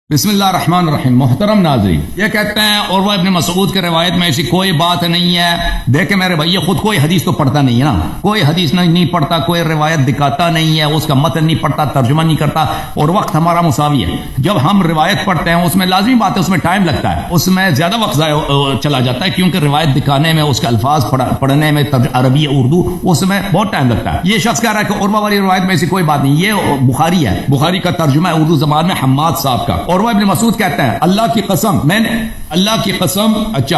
بسم اللہ الرحمن الرحیم۔ محترم ناظرین، یہ کہتے ہیں عروہ ابن مسعود کے روایت میں ایسی کوئی بات نہیں ہے۔ دیکھیں میرے بھائی، یہ خود کوئی حدیث تو پڑھتا نہیں ہے نا، کوئی حدیث نہیں پڑھتا، کوئی روایت دکھاتا نہیں ہے، اس کا متن نہیں پڑھتا، ترجمہ نہیں کرتا، اور وقت ہمارا مساوی ہے۔ جب ہم روایت پڑھتے ہیں اس میں لازمی بات ہے، اس میں ٹائم لگتا ہے، اس میں زیادہ وقت چلا جاتا ہے، کیونکہ روایت دکھانے میں، اس کے الفاظ پڑھنے میں، عربی اردو، اس میں بہت ٹائم لگتا ہے۔ یہ شخص کہہ رہا ہے کہ عروہ والی روایت میں ایسی کوئی بات نہیں، یہ بخاری ہے، بخاری کا ترجمہ ہے اردو زبان میں حماد صاحب کا۔ عروہ ابن مسعود کہتے ہیں اللہ کی قسم،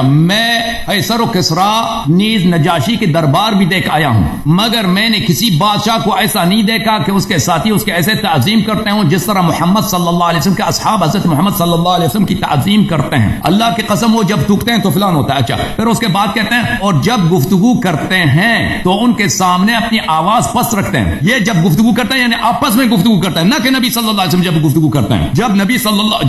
میں قیصر و کسریٰ نیز نجاشی کے دربار بھی دیکھ آیا ہوں، مگر میں نے کسی بادشاہ کو ایسا نہیں دیکھا کہ اس کے ساتھی اس کے ایسے تعظیم کرتے ہوں جس طرح محمد صلی اللہ علیہ وسلم کے اصحاب حضرت محمد صلی اللہ علیہ وسلم کی تعظیم کرتے ہیں۔ اللہ کی قسم، وہ جب تھوکتے ہیں تو فلان ہوتا ہے۔ اچھا، پھر اس کے بعد کہتے ہیں اور جب گفتگو کرتے ہیں تو ان کے سامنے اپنی آواز پست رکھتے ہیں۔ یہ جب گفتگو کرتے ہیں یعنی آپس میں گفتگو کرتے ہیں، نہ کہ نبی صلی اللہ علیہ وسلم جب گفتگو کرتے ہیں۔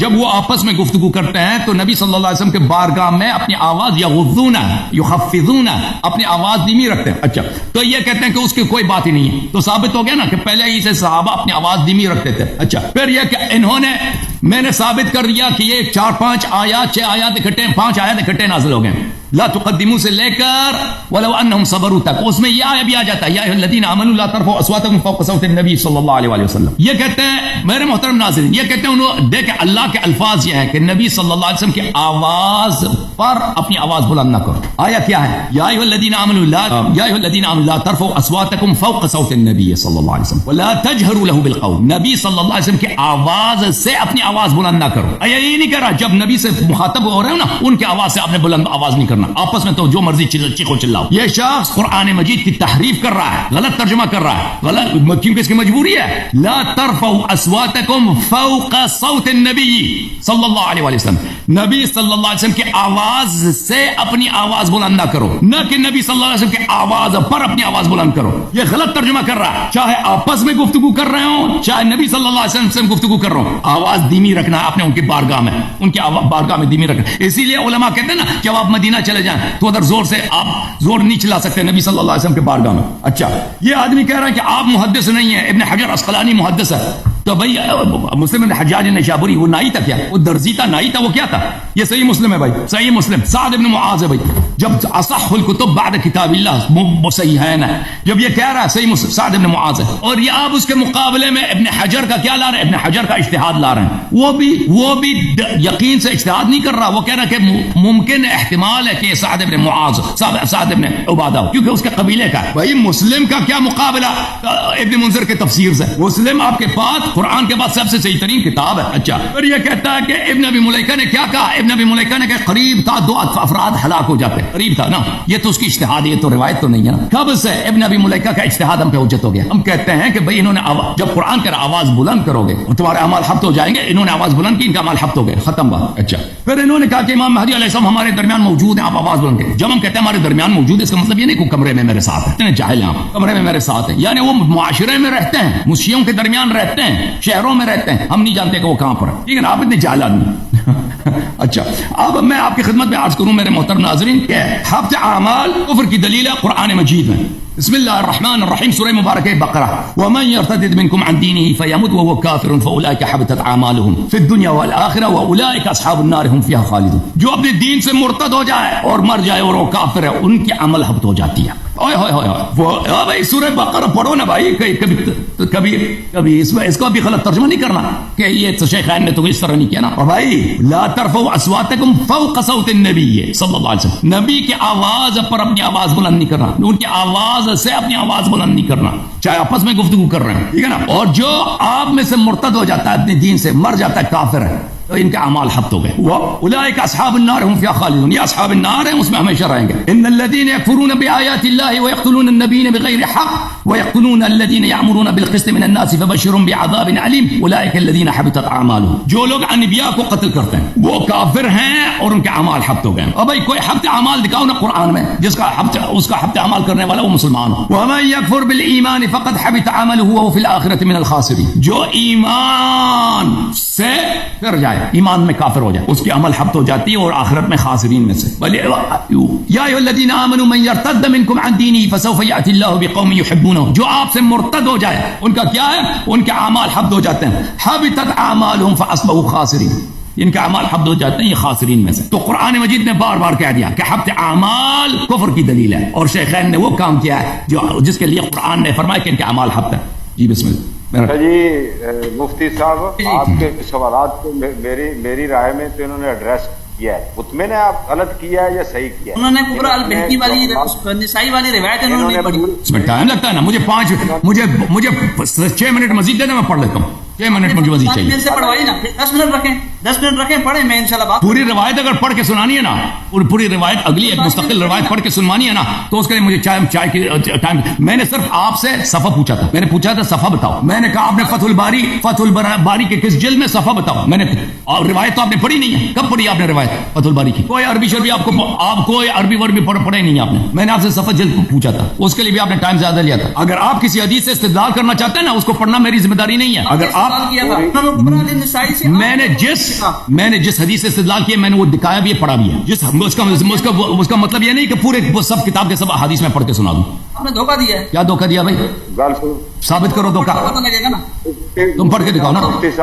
جب وہ آپس میں گفتگو کرتے ہیں تو نبی صلی اللہ علیہ وسلم کے بارگاہ میں اپنی آواز یغضون یخفضون، اپنی آواز دھیمی رکھتے ہیں۔ اچھا، تو یہ کہتے ہیں کہ اس کی کوئی بات ہی نہیں ہے، تو ثابت ہو گیا نا کہ پہلے ہی سے صحابہ اپنی آواز دھیمی رکھتے تھے۔ اچھا، پھر یہ کہ میں نے ثابت کر دیا کہ یہ 4-5 آیات 6 آیات اکٹھے 5 آیات اکٹھے نازل ہو گئے، لا تقدموا سے لے کر ولو انہم صبروا تک، اس میں یہ آیہ بھی آ جاتا ہے یا ایھا الذین آمنوا لا ترفعوا اصواتکم فوق صوت النبی صلی اللہ علیہ وسلم۔ یہ کہتے ہیں میرے محترم ناظرین، یہ کہتے ہیں انہوں دیکھ اللہ کے الفاظ یہ ہیں کہ نبی صلی اللہ علیہ وسلم کی آواز پر اپنی آواز بلند نہ کرو۔ آیا کیا ہے؟ یا ایھا الذین آمنوا لا ترفعوا اصواتکم فوق صوت النبی صلی اللہ علیہ وسلم ولا تجهروا له بالقول، نبی صلی اللہ علیہ وسلم کی آواز سے اپنی آواز بلند نہ کرو۔ یہ نہیں کہہ رہا جب نبی سے مخاطب ہو رہے ہو نا ان کی آواز سے آپ نے بلند آواز نہیں کرنا، آپس میں تو جو مرضی چیخو چلاؤ۔ یہ شخص قرآن مجید کی تحریف کر رہا ہے، غلط ترجمہ کر رہا ہے، غلط، کیونکہ اس کی مجبوری ہے۔ لا ترفعوا اصواتکم فوق صوت النبی صلی اللہ علیہ وسلم، نبی صلی اللہ علیہ وسلم کی آواز سے اپنی آواز بلند نہ کرو، نہ کہ نبی صلی اللہ علیہ وسلم کی آواز پر اپنی آواز بلند کرو۔ یہ غلط ترجمہ کر رہا ہے، چاہے آپس میں گفتگو کر رہے ہوں چاہے نبی صلی اللہ علیہ وسلم سے گفتگو کر رہا ہوں، آواز دھیمی رکھنا ہے اپنے ان کی بارگاہ میں، ان کی بارگاہ میں دھیمی رکھنا۔ اسی لیے علماء کہتے ہیں نا جب آپ مدینہ چلے جائیں تو ادھر زور سے آپ زور نہیں چلا سکتے نبی صلی اللہ علیہ وسلم کے بارگاہ میں۔ اچھا، یہ آدمی کہہ رہا ہے کہ آپ محدث نہیں ہیں، ابن حجر عسقلانی محدث ہے، تو بھائی مسلم بن حجاج نشابوری وہ نائی تھا کیا؟ وہ درزی تھا، نائی تھا، وہ کیا تھا؟ یہ صحیح مسلم ہے بھائی، صحیح مسلم، سعد بن معاذ ہے بھائی، جب اصح الکتب بعد کتاب اللہ صحیحین ہے، جب یہ کہہ رہا ہے صحیح مسلم سعد بن معاذ ہے، اور یہ آپ اس کے مقابلے میں ابن حجر کا کیا لا رہے ہیں؟ ابن حجر کا اجتہاد لا رہے ہیں، وہ بھی یقین سے اجتہاد نہیں کر رہا، وہ کہہ رہا ہے کہ ممکن احتمال ہے کہ سعد بن معاذ سعد بن عبادہ کیونکہ اس کے قبیلے کا ہے۔ بھائی مسلم کا کیا مقابلہ ابن منذر کے تفسیر سے؟ مسلم آپ کے پاس قرآن کے بعد سب سے صحیح ترین کتاب ہے۔ اچھا، پھر یہ کہتا ہے کہ ابن ابی ملیکہ نے کیا کہا؟ ابن ابی ملیکہ نے کہ قریب تھا 2 افراد ہلاک ہو جاتے، قریب تھا نا، یہ تو اس کی اجتہاد ہے، یہ تو روایت تو نہیں ہے نا۔ کب سے ابن ابی ملیکہ کا اجتہاد ہم پہ حجت ہو گیا؟ ہم کہتے ہیں کہ بھائی انہوں نے جب قرآن کہہ رہا آواز بلند کرو گے اور تمہارے اعمال حبط ہو جائیں گے، انہوں نے آواز بلند کی، ان کا اعمال حبط ہو گئے، ختم بات۔ اچھا، پھر انہوں نے کہا کہ امام مہدی علیہ السلام ہمارے درمیان موجود ہیں، آپ آواز بلند کریں۔ جب ہم کہتے ہیں ہمارے درمیان موجود ہے، اس کا مطلب یہ نہیں کہ کمرے میں میرے ساتھ ہے، اتنے جاہل ہیں آپ، کمرے میں میرے ساتھ ہیں یعنی وہ معاشرے میں رہتے ہیں، مسیحیوں کے درمیان رہتے ہیں، شہروں میں رہتے ہیں، ہم نہیں جانتے کہ وہ کہاں پر ہے، ٹھیک ہے نا، آپ اتنے جاہل آدمی۔ اچھا، اب میں آپ کی خدمت میں عرض کروں میرے محترم ناظرین کہ حبط اعمال کفر کی دلیل ہے قرآن مجید میں۔ بسم اللہ الرحمن الرحیم، سورہ مبارکہ بقرہ، ومن يرتد منكم عن دينه فيمت وهو كافر فاولئك حبطت اعمالهم في الدنيا والاخره واولئك اصحاب النار هم فيها خالدون، جو اپنے دین سے مرتد ہو جائے اور مر جائے اور وہ کافر ہے ان کی عمل حبط ہو جاتی ہے۔ اوئے ہوئے ہوئے وہ بھائی سورہ بقرہ پڑھو نا بھائی، کبھی اس کو بھی غلط ترجمہ نہیں کرنا کہ یہ تو شیخین نے تو اس طرح نہیں کیا نا۔ اور بھائی لا ترفعوا اصواتکم فوق صوت النبی صلی اللہ علیہ وسلم، نبی کی آواز پر اپنی آواز بلند نہیں کرنا، ان کی آواز سے اپنی آواز بلند نہیں کرنا، چاہے آپس میں گفتگو کر رہے ہیں، ٹھیک ہے نا۔ اور جو آپ میں سے مرتد ہو جاتا ہے، اپنے دین سے مر جاتا ہے، کافر ہے، تو ان کے اعمال حبط ہو گئے۔ اولئک اصحاب النار هم فيها خالدون، یہ اصحاب النار ہیں، اس میں ہمیشہ رہیں گے۔ ان الذين يكفرون بآيات الله ويقتلون النبيين بغير حق ويقتلون الذين يأمرون بالقسط من الناس فبشرهم بعذاب أليم اولئک الذين حبطت اعمالهم، جو لوگ انبیاء کو قتل کرتے ہیں وہ کافر ہیں اور ان کے اعمال حبط ہو گئے۔ اور بھائی کوئی حبط اعمال دکھاؤ نا قرآن میں جس کا اس کا حبط اعمال کرنے والا وہ مسلمان ہو۔ ومن يكفر بالإيمان فقد حبط عمله وهو في الآخرة من الخاسرين، جو ایمان سے پھر جائے، ایمان میں کافر ہو جائے، اس کی عمل حبط ہو جاتی ہے اور آخرت میں خاسرین میں سے۔ یا ایھا الذین آمنوا من يرتد منکم عن دینہ فسوف یأتی اللہ بقوم یحبونہ يرتدونه، جو آپ سے مرتد ہو جائے ان کا کیا ہے؟ ان کے اعمال حبط ہو جاتے ہیں. حبطت اعمالهم فاصبحوا خاسرین، ان کے اعمال حبط ہو جاتے ہیں، یہ خاسرین میں سے. تو قرآن مجید نے بار بار کہہ دیا کہ حبط اعمال کفر کی دلیل ہے، اور شیخین نے وہ کام کیا ہے جس کے لیے قرآن نے فرمایا کہ ان کے اعمال حبط ہے. جی بسم اللہ. جی مفتی صاحب، آپ کے سوالات کو میری رائے میں تو انہوں نے ایڈریس کیا ہے. مطمئن ہے آپ غلط کیا ہے یا صحیح کیا ہے؟ انہوں نے پورا البہقی والی نسائی والی روایت انہوں نے پڑھی. اس میں ٹائم لگتا ہے نا، مجھے 6 منٹ مزید دے دیں، میں پڑھ لیتا ہوں. 6 منٹ مجھے مزید چاہیے. سے پڑھوائی نا، 10 منٹ رکھیں، 10 منٹ رکھیں، پڑھیں. میں انشاءاللہ بات پوری روایت اگر پڑھ کے سنانی ہے نا، پوری روایت اگلی ایک مستقل روایت پڑھ کے سنوانی ہے نا، تو اس کے لیے مجھے چائے کی ٹائم. میں نے صرف آپ سے صفحہ پوچھا تھا، میں نے پوچھا تھا صفحہ بتاؤ. میں نے کہا آپ نے فتح الباری کے کس جلد میں صفحہ بتاؤ. میں نے روایت تو آپ نے پڑھی نہیں ہے. کب پڑھی آپ نے روایت فتح الباری کی؟ کوئی عربی شربی آپ کوئی عربی وربی پڑھے نہیں آپ نے. میں نے آپ سے صفحہ جلد پوچھا تھا، اس کے لیے بھی آپ نے ٹائم زیادہ لیا تھا. اگر آپ کسی حدیث سے استدلال کرنا چاہتے ہیں نا، اس کو پڑھنا میری ذمہ داری نہیں ہے. اگر آپ میں نے جس حدیث سے استدلال کیا، میں نے وہ دکھایا بھی ہے، پڑھا بھی ہے. اس کا مطلب یہ نہیں کہ پورے سب کتاب کے سب حدیث میں پڑھ کے سنا دوں. آپ نے دھوکہ دیا ہے. کیا دھوکہ دیا بھائی؟ ثابت کرو دھوکہ. لگے گا نا، تم پڑھ کے دکھاؤ نا،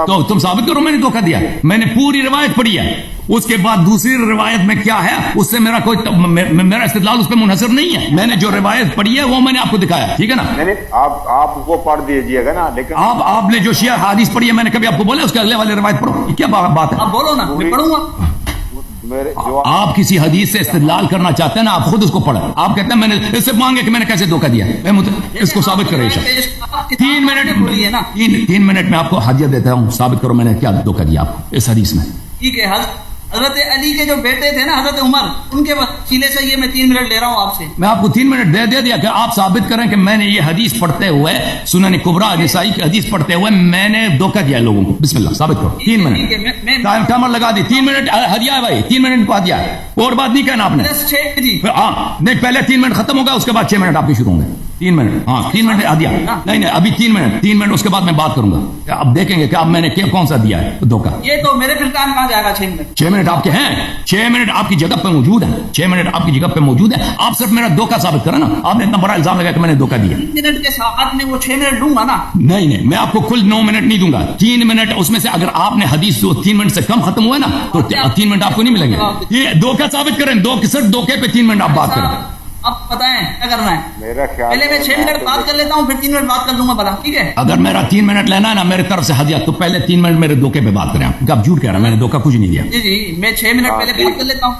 تو تم ثابت کرو میں نے دھوکہ دیا. میں نے پوری روایت پڑھی ہے، اس کے بعد دوسری روایت میں کیا ہے اس سے میرا استدلال اس پہ منحصر نہیں ہے. میں نے جو روایت پڑھی ہے وہ میں نے آپ کو دکھایا. ٹھیک ہے نا؟ آپ وہ پڑھ دیجیے گا نا. لیکن آپ نے جو شیعہ حدیث پڑھی ہے، میں نے کبھی آپ کو بولا اس کے اگلے والے روایت پڑھو؟ کیا بات ہے؟ آپ بولو نا، میں پڑھوں گا. آپ کسی حدیث سے استدلال کرنا چاہتے ہیں نا، آپ خود اس کو پڑھیں. آپ کہتے ہیں میں نے اس سے مانگے کہ میں نے کیسے دھوکہ دیا. اس کو ثابت کرے. 3 منٹ میں آپ کو حجت دیتا ہوں، ثابت کرو میں نے کیا دھوکہ دیا آپ کو اس حدیث میں. ٹھیک ہے. حضرت علی کے جو بیٹے تھے نا، حضرت عمر، ان کے وسیلے سے یہ میں 3 منٹ لے رہا ہوں آپ سے. میں آپ کو 3 منٹ دے دیا کہ آپ ثابت کریں کہ میں نے یہ حدیث پڑھتے ہوئے، سنن کبریٰ نسائی کی حدیث پڑھتے ہوئے میں نے دھوکہ دیا لوگوں کو. بسم اللہ ثابت کرو. 3 منٹ ٹائمر لگا دی. 3 منٹ ہدیہ ہے بھائی، 3 منٹ کو دیا ہے. اور بات نہیں کہنا آپ نے. ہاں نہیں، پہلے 3 منٹ ختم ہوگا، اس کے بعد 6 منٹ آپ کے شروع ہوں گے. 3 منٹ. ہاں 3 منٹ دیا. نہیں ابھی 3 منٹ اس کے بعد میں بات کروں گا. اب دیکھیں گے کہ اب میں نے کون سا دیا ہے دھوکہ. یہ تو میرے پھر کام کہاں جائے گا. 6 منٹ آپ کے ہیں. 6 منٹ آپ کی جگہ پہ موجود ہے. 6 منٹ آپ کی جگہ پہ موجود ہے. آپ صرف میرا دھوکہ ثابت کریں نا. آپ نے اتنا بڑا الزام لگایا کہ میں نے دھوکہ دیا. 3 منٹ کے ساتھ میں وہ 6 منٹ دوں گا نا. نہیں میں آپ کو کل 9 منٹ نہیں دوں گا. 3 منٹ اس میں سے اگر آپ نے حدیث 3 منٹ سے کم ختم ہوا نا تو 3 منٹ آپ کو نہیں ملیں گے. یہ دھوکہ ثابت کریں. صرف دھوکے پہ 3 منٹ آپ بات کریں. اب بتائیں کیا کرنا ہے. میرا خیال پہلے میں 6 منٹ بات کر لیتا ہوں، پھر 3 منٹ بات کر لوں گا. بلا ٹھیک ہے. اگر میرا 3 منٹ لینا ہے نا میرے طرف سے ہدیہ، تو پہلے 3 منٹ میرے دھوکے پہ بات کریں. آپ جھوٹ کہہ رہے ہیں، میں نے دھوکہ کچھ نہیں دیا. جی میں 6 منٹ پہلے بات کر لیتا ہوں،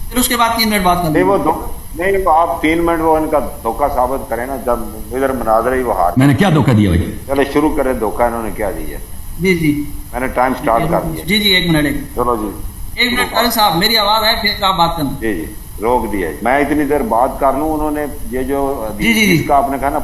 پھر اس کے بعد 3 منٹ بات کر لوں گا. نہیں آپ 3 منٹ وہ ان کا دھوکہ ثابت کریں نا. جب ادھر مناظرہ ہی وہ ہار. میں نے کیا دھوکہ دیا بھائی؟ چلے شروع کریں. دھوکہ انہوں نے کیا دیا؟ جی میں نے ٹائم سٹارٹ کر دیا. جی 1 منٹ. چلو جی 1 منٹ قاری صاحب، میری آواز ہے پھر آپ بات کرنا. جی روک دیا. میں اتنی دیر بات کر لوں. انہوں نے یہ جو حدیث کا آپ نے کہا نا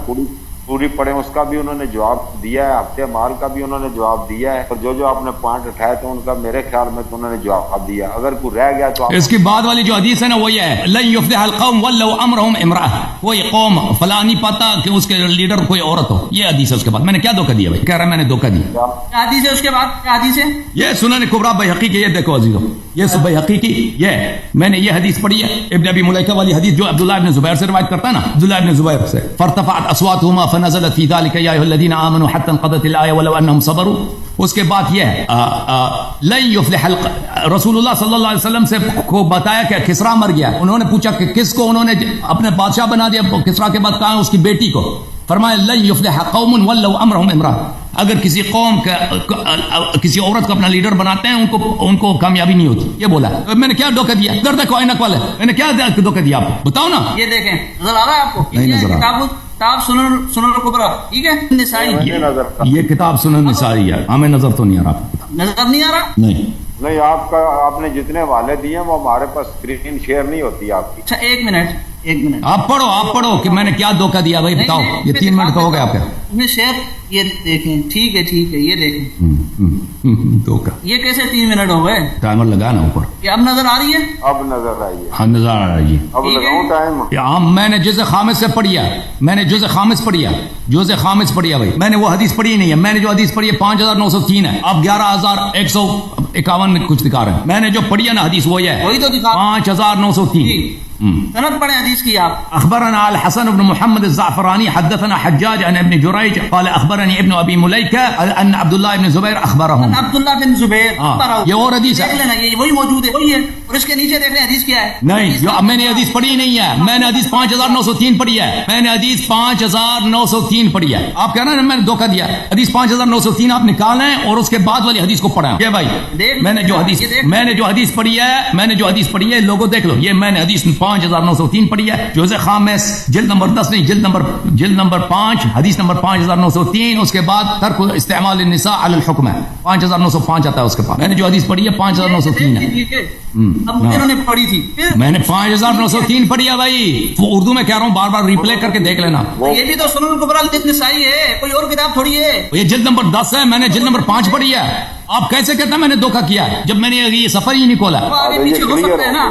پوری پڑھیں، اس کا بھی انہوں نے جواب دیا ہے. ہفتے مال کا بھی انہوں نے جواب دیا ہے. اور جو آپ نے پوائنٹ اٹھائے تو ان کا میرے خیال میں تو انہوں نے جواب دیا. اگر کوئی رہ گیا تو اس کی بعد والی جو حدیث ہے نا وہ یہ ہے، لن یفلح القوم ولو امرهم امرأة. کوئی قوم فلاں نہیں پاتا کہ اس کے لیڈر کوئی عورت ہو. یہ حدیث ہے. اس کے بعد میں نے کیا دھوکہ دیا بھائی؟ کہہ رہا میں نے دھوکہ دیا. کیا حدیث ہے اس کے بعد؟ کیا حدیث ہے؟ یہ سنن کبریٰ بیہقی کی. یہ دیکھو عزیزو، یہ بیہقی کی. یہ میں نے یہ حدیث پڑھی ہے، ابن ابی ملیکہ والی حدیث جو عبداللہ ابن زبیر سے روایت کرتا ہے نا. عبداللہ ابن زبیر سے فارتفعت اصواتهما فنزلت في ذلك یا ایھا الذین آمنوا حتى انقضت الآیہ ولو انہم صبروا. اس کے بعد یہ ہے لن یفلح رسول اللہ صلی اللہ علیہ وسلم سے کو بتایا کہ کسریٰ مر گیا. انہوں نے پوچھا کہ کس کو انہوں نے اپنے بادشاہ بنا دیا. کسریٰ کے بعد کہا اس کی بیٹی کو. فرمایا لن یفلح قوم ولو امرهم امرأة. اگر کسی قوم کا کسی عورت کو اپنا لیڈر بناتے ہیں ان کو کامیابی نہیں ہوتی. یہ بولا. میں نے کیا دھوکہ دیا؟ ادھر دیکھو اینک والے، میں نے کیا دھوکہ دیا آپ کو بتاؤ نا. یہ دیکھیں نظر آ رہا ہے آپ کو؟ نہیں نظر آ رہا. کتاب سنن کبریٰ. ٹھیک ہے. نسائی یہ کتاب سنن نسائی ہے. ہمیں نظر تو نہیں آ رہا. نظر نہیں آ رہا. نہیں آپ نے جتنے حوالے دیے ہیں وہ ہمارے پاس اسکرین شیئر نہیں ہوتی آپ کی. اچھا 1 منٹ. آپ پڑھو کہ میں نے کیا دھوکہ دیا بھائی بتاؤ. یہ 3 منٹ تو ہو گیا آپ کا. شیخ یہ دیکھیں. ٹھیک ہے یہ دیکھیں دھوکہ. یہ کیسے 3 منٹ ہو گئے؟ ٹائمر لگا نا اوپر. یہ اب نظر آ رہی ہے؟ اب نظر آئی ہے. ہاں نظر آ رہی ہے. اب لگاؤں ٹائم. میں نے جزء خامس سے پڑھی ہے. میں نے جزء خامس پڑھی ہے بھائی. میں نے وہ حدیث پڑھی نہیں ہے. میں نے جو حدیث پڑھی ہے 5903 ہے. اب 11151 میں کچھ دکھا رہے ہیں. میں نے جو پڑھی ہے نا حدیث وہ یہ ہے 5903. سند پڑھیں حدیث کی آپ. اخبرنا الحسن بن محمد الزعفراني حدثنا حجاج عن ابن جريج قال اخبرني ابن ابي مليكه ان عبد الله بن زبير اخبرهم. عبداللہ بن زبیر یہ اور حدیث ہے. دیکھ لینا یہ وہی موجود ہے وہی ہے. اور اس کے نیچے دیکھ لیں حدیث کیا ہے. نہیں جو میں نے حدیث پڑھی نہیں ہے. میں نے حدیث 5903 پڑھی ہے. میں نے حدیث 5903 پڑھی ہے. آپ کہہ رہے ہیں میں نے دھوکہ دیا. حدیث 5903 آپ نکالیں اور اس کے بعد والی حدیث کو پڑھیں. یہ بھائی میں نے جو حدیث پڑھی ہے لوگوں دیکھ لو. یہ میں نے حدیث 5903 پڑھی ہے. جوز خامس جلد نمبر 10 نہیں جلد نمبر 5 حدیث نمبر 5903. اس کے بعد ترک استعمال النساء علی الحکم ہے 5905 آتا ہے اس کے بعد. میں نے جو حدیث پڑھی ہے 5903 ہے. اب انہوں نے پڑھی تھی میں نے 5903 پڑھی ہے بھائی. وہ اردو میں کہہ رہا ہوں بار بار ریپلے کر کے دیکھ لینا. یہ بھی تو سنن الکبری نسائی ہے کوئی اور کتاب تھوڑی ہے. یہ جلد نمبر 10 ہے. میں نے جلد نمبر 5 پڑھی ہے. آپ کیسے کہتے ہیں میں نے دھوکہ کیا ہے جب میں نے یہ سفر ہی نہیں کھولا. آگے پیچھے ہو سکتا ہے نا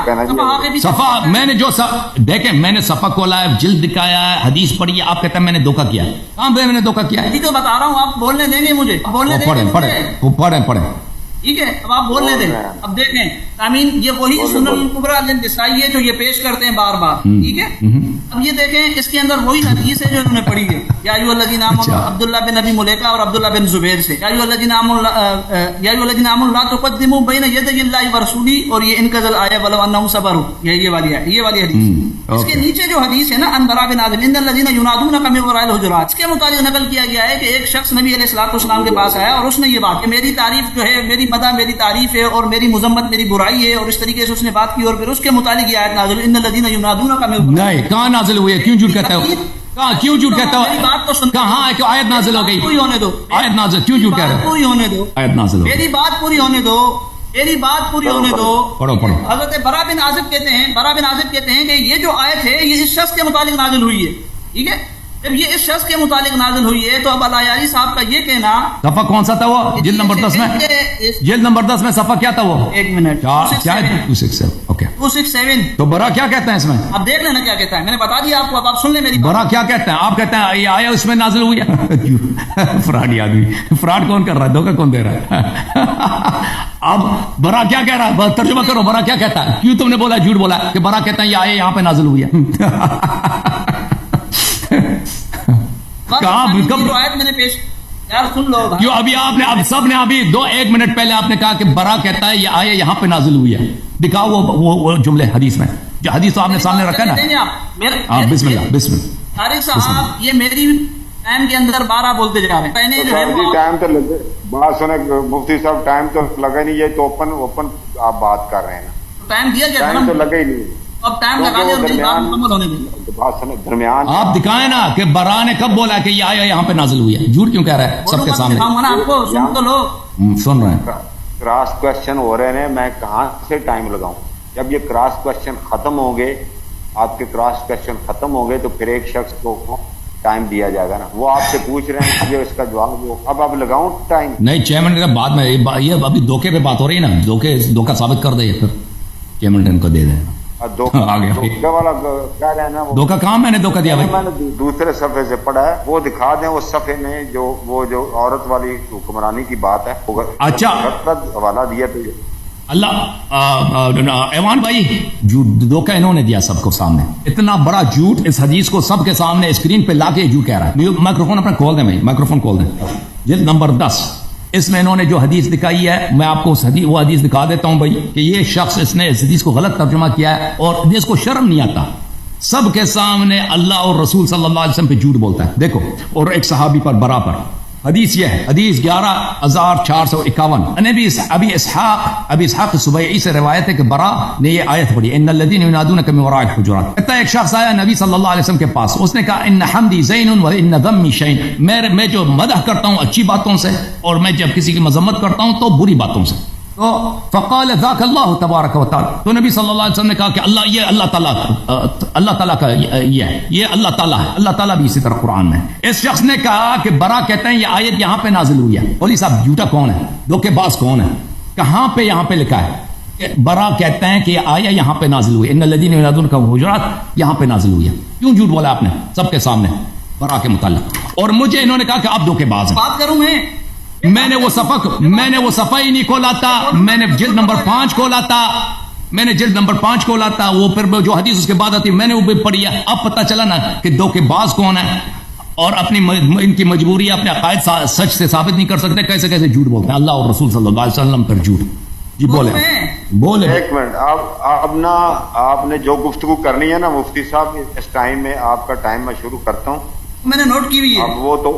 صفحہ میں نے جو دیکھیں میں نے صفحہ کھولا ہے جلد دکھایا ہے حدیث پڑھی ہے. آپ کہتے ہیں میں نے دھوکہ کیا ہے. کہاں پہ میں نے دھوکہ کیا ہے؟ تو بتا رہا ہوں آپ بولنے دیں گے مجھے. پڑھیں ٹھیک ہے. اب آپ بولنے دیں. اب دیکھیں آمین یہ وہی سنن الکبری نسائی ہے جو یہ پیش کرتے ہیں بار بار. ٹھیک ہے. اب یہ دیکھیں اس کے اندر وہی حدیث ہے جو انہوں نے پڑھی ہے. یا ایھا الذین آمنوا عبداللہ بن ابی ملیکہ اور عبداللہ بن زبیر سے. یا ایھا الذین آمنوا لا تقدموا بین یدی اللہ ورسولہ. اور یہ انقضى الآیہ ولو انہم صبروا. یہ والی حدیث. اس کے نیچے جو حدیث ہے نا ان برا بن عازب ان الذین ینادونک من وراء الحجرات. اس کے متعلق نقل کیا گیا ہے کہ ایک شخص نبی علیہ الصلوۃ والسلام کے پاس آیا اور اس نے یہ بات کہ میری تعریف جو ہے میری مدح میری تعریف ہے اور میری مذمت میری برائی ہے. اور اس طریقے سے اس نے بات کی اور پھر اس کے متعلق یہ آیت نازل ان الذین ینادونک من. نہیں کہاں نازل ہوئی ہے؟ کیوں جھوٹ کہتے ہو؟ کیوں جھوٹ کہتے ہو؟ کہاں ہے کہ آیت نازل ہو گئی؟ پوری ہونے دو. آیت نازل کیوں جھوٹ کہہ رہے ہو؟ پوری ہونے دو. آیت نازل ہو میری بات پوری ہونے دو. پڑھو. حضرت برا بن عازب کہتے ہیں کہ یہ جو آیت ہے یہ اس شخص کے متعلق نازل ہوئی ہے. ٹھیک ہے. جب یہ اس شخص کے متعلق نازل ہوئی ہے تو اب الایاری صاحب کا یہ کہنا صفحہ کون سا تھا وہ جلد نمبر 10 میں جلد نمبر 10 میں صفحہ کیا تھا وہ؟ ایک منٹ کیا 267 اوکے 267. تو برا کیا کہتے ہیں اس میں؟ اب دیکھ لینا کیا کہتا ہے. میں نے بتا دیا آپ کو. اب آپ سن لیں میری برا کیا کہتے ہیں. آپ کہتے ہیں یہ آیا اس میں نازل ہوئی ہے. فراڈی آدمی. فراڈ کون کر رہا ہے؟ دھوکہ کون دے رہا ہے؟ اب برا کیا کہہ رہا ہے؟ ترجمہ کرو. برا کیا کہتا ہے؟ کیوں تم نے بولا جھوٹ بولا کہ برا کہتا ہے یہ آیا یہاں پہ نازل ہوئی ہے. کہاں میں نے پیش یار سن لو کیوں ابھی آپ نے اب سب نے ابھی 1 منٹ پہلے آپ نے کہا کہ برا کہتا ہے یہ آیا یہاں پہ نازل ہوئی ہے. دکھاؤ وہ جملے حدیث میں. جو حدیث تو آپ نے سامنے رکھا نا. بسم اللہ. طارق صاحب یہ میری ٹائم کے اندر 12 بولتے جا رہے ہیں. پہلے جو ہے ٹائم تو لگے بات سنے مفتی صاحب ٹائم تو لگا نہیں. یہ تو اوپن آپ بات کر رہے ہیں. ٹائم دیا گیا ٹائم تو لگا ہی نہیں. اب ٹائم لگا دیں اور میری بات مکمل ہونے دیں. درمیان آپ دکھائیں نا کہ برا نے کب بولا کہ یہ آیا یہاں پہ نازل ہوئی ہے. جھوٹ کیوں کہہ رہا ہے سب کے سامنے؟ آپ کو سن تو لو. سن رہے ہیں. کراس کوشچن ہو رہے ہیں. میں کہاں سے ٹائم لگاؤں؟ جب یہ کراس کوشچن ختم ہوں گے آپ کے کراس کوشچن ختم ہوں گے تو پھر ایک شخص کو ٹائم دیا جائے گا نا. وہ آپ سے پوچھ رہے ہیں مجھے اس کا جواب دو. اب لگاؤں ٹائم؟ نہیں 6 منٹ کے بعد میں یہ ابھی دھوکے پہ بات ہو رہی ہے نا. دھوکہ ثابت کر دے پھر 6 منٹ ان کو دے دیں. دھوکہ کہاں میں نے دھوکہ دیا بھائی؟ میں نے دوسرے صفحے سے پڑھا ہے. وہ دکھا دیں اس صفحے میں جو عورت والی حکمرانی کی بات ہے. اچھا حوالہ دیا تو اللہ ایوان بھائی دھوکہ انہوں نے دیا سب کو سامنے. اتنا بڑا جھوٹ اس حدیث کو سب کے سامنے اسکرین پہ لا کے جھوٹ کہہ رہا ہے. مائکروفون اپنا کھول دیں بھائی. مائکروفون کھول دیں. جلد نمبر 10 اس میں انہوں نے جو حدیث دکھائی ہے میں آپ کو وہ حدیث دکھا دیتا ہوں بھائی کہ یہ شخص اس نے اس حدیث کو غلط ترجمہ کیا ہے اور حدیث کو شرم نہیں آتا. سب کے سامنے اللہ اور رسول صلی اللہ علیہ وسلم پہ جھوٹ بولتا ہے. دیکھو اور ایک صحابی پر برا پر حدیث یہ ہے. حدیث 11451 ابی اسحاق سبیعی سے روایت ہے کہ برا نے یہ آیت پڑھی ان الذین ینادونک من وراء الحجرات. کہتا ہے ایک شخص آیا نبی صلی اللہ علیہ وسلم کے پاس. اس نے کہا ان حمدی زین و ان ذمی شین. میں جو مدح کرتا ہوں اچھی باتوں سے اور میں جب کسی کی مذمت کرتا ہوں تو بری باتوں سے. تو فقال ذاک اللہ تبارک و تعالی. تو نبی صلی اللہ علیہ وسلم نے کہا کہ اللہ تعالیٰ کا یہ ہے. یہ اللہ تعالیٰ ہے. اللہ تعالیٰ بھی اسی طرح قرآن میں. اس شخص نے کہا کہ برا کہتے ہیں یہ آیت یہاں پہ نازل ہوئی ہے. بولی صاحب جھوٹا کون ہے؟ دھوکے باز کون ہے؟ کہاں پہ یہاں پہ لکھا ہے کہ برا کہتے ہیں کہ یہ آیا یہاں پہ نازل ہوئی ان الذین ینادون کا حجرات یہاں پہ نازل ہوئی ہے. کیوں جھوٹ بولا آپ نے سب کے سامنے برا کے متعلق؟ اور مجھے انہوں نے کہا کہ آپ دھوکے باز ہیں. بات کروں میں نے وہ صفحہ ہی نہیں کھولا تھا. میں نے جلد نمبر 5 کھولا تھا. میں نے جلد نمبر 5 کھولا تھا, وہ پھر جو حدیث اس کے بعد آتی میں نے وہ بھی پڑھی ہے. اب پتہ چلا نا کہ دھوکے باز کون ہے اور اپنی ان کی مجبوری اپنے عقائد سچ سے ثابت نہیں کر سکتے, کیسے کیسے جھوٹ بولتے ہیں اللہ اور رسول صلی اللہ علیہ وسلم پر جھوٹ. جی بولے بولے. ایک منٹ, اب نا آپ نے جو گفتگو کرنی ہے نا مفتی صاحب, اس ٹائم میں آپ کا ٹائم میں شروع کرتا ہوں. میں نے نوٹ کی ہوئی ہے. اب وہ تو